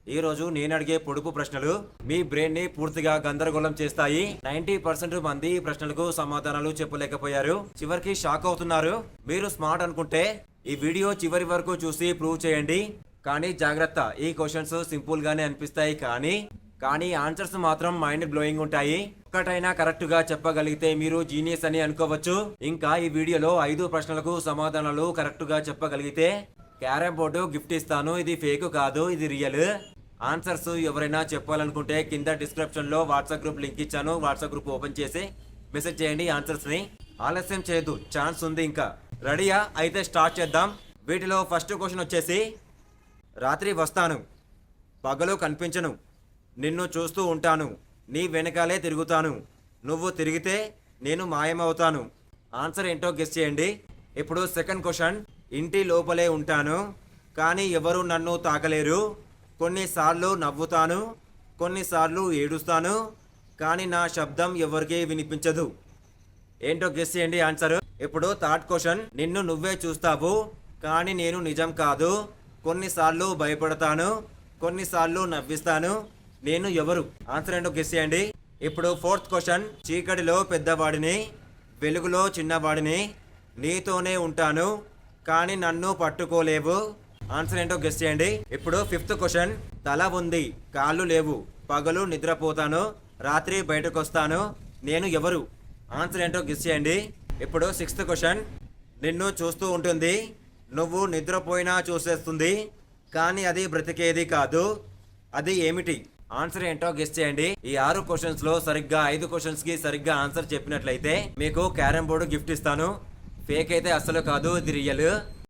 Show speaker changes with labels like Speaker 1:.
Speaker 1: ఈ రోజు నేను అడిగే పొడుపు ప్రశ్నలు మీ బ్రెయిన్ ని పూర్తిగా గందరగోళం చేస్తాయి. 90% మంది ఈ ప్రశ్నలకు సమాధానాలు చెప్పలేకపోయారు. చివరికి షాక్ అవుతున్నారు. మీరు స్మార్ట్ అనుకుంటే ఈ వీడియో చివరి వరకు చూసి ప్రూవ్ చేయండి. కానీ జాగ్రత్త, ఈ క్వశ్చన్స్ సింపుల్ గానే అనిపిస్తాయి కానీ ఆన్సర్స్ మాత్రం మైండ్ బ్లోయింగ్ ఉంటాయి. ఒక్కటైనా కరెక్ట్ గా చెప్పగలిగితే మీరు జీనియస్ అని అనుకోవచ్చు. ఇంకా ఈ వీడియోలో 5 ప్రశ్నలకు సమాధానాలు కరెక్ట్ గా చెప్పగలిగితే క్యారమ్ బోర్డు గిఫ్ట్ ఇస్తాను. ఇది ఫేక్ కాదు, ఇది రియల్. ఆన్సర్స్ ఎవరైనా చెప్పాలనుకుంటే కింద డిస్క్రిప్షన్ లో వాట్సాప్ గ్రూప్ లింక్ ఇచ్చాను. వాట్సాప్ గ్రూప్ ఓపెన్ చేసి మెసేజ్ చేయండి ఆన్సర్స్ ని. ఆలస్యం చేయదు, ఛాన్స్ ఉంది. ఇంకా రెడీయా? అయితే స్టార్ట్ చేద్దాం. వీటిలో ఫస్ట్ క్వశ్చన్ వచ్చేసి, రాత్రి వస్తాను, పగలు కనిపించను, నిన్ను చూస్తూ ఉంటాను, నీ వెనకాలే తిరుగుతాను, నువ్వు తిరిగితే నేను మాయమవుతాను. ఆన్సర్ ఏంటో గెస్ చేయండి. ఇప్పుడు సెకండ్ క్వశ్చన్, ఇంటి లోపలే ఉంటాను కానీ ఎవరు నన్ను తాకలేరు, కొన్నిసార్లు నవ్వుతాను, కొన్నిసార్లు ఏడుస్తాను, కానీ నా శబ్దం ఎవరికీ వినిపించదు. ఏంటో గెస్ చేయండి ఆన్సర్. ఇప్పుడు థర్డ్ క్వశ్చన్, నిన్ను నువ్వే చూస్తావు కానీ నేను నిజం కాదు, కొన్నిసార్లు భయపడతాను, కొన్నిసార్లు నవ్విస్తాను, నేను ఎవరు? ఆన్సర్ ఏంటో గెస్ చేయండి. ఇప్పుడు ఫోర్త్ క్వశ్చన్, చీకటిలో పెద్దవాడిని, వెలుగులో చిన్నవాడిని, నీతోనే ఉంటాను కానీ నన్ను పట్టుకోలేవు. ఆన్సర్ ఏంటో గెస్ చేయండి. ఇప్పుడు ఫిఫ్త్ క్వశ్చన్, తల ఉంది కాళ్ళు లేవు, పగలు నిద్రపోతాను, రాత్రి బయటకు వస్తాను, నేను ఎవరు? ఆన్సర్ ఏంటో గెస్ చేయండి. ఇప్పుడు సిక్స్త్ క్వశ్చన్, నిన్ను చూస్తూ ఉంటుంది, నువ్వు నిద్రపోయినా చూసేస్తుంది కానీ అది బ్రతికేది కాదు, అది ఏమిటి? ఆన్సర్ ఏంటో గెస్ చేయండి. ఈ 6 క్వశ్చన్స్ లో సరిగ్గా 5 క్వశ్చన్స్ కి సరిగ్గా ఆన్సర్ చెప్పినట్లయితే మీకు క్యారమ్ బోర్డు గిఫ్ట్ ఇస్తాను. ఫేక్ అయితే అస్సలు కాదు, ఇది రియల్.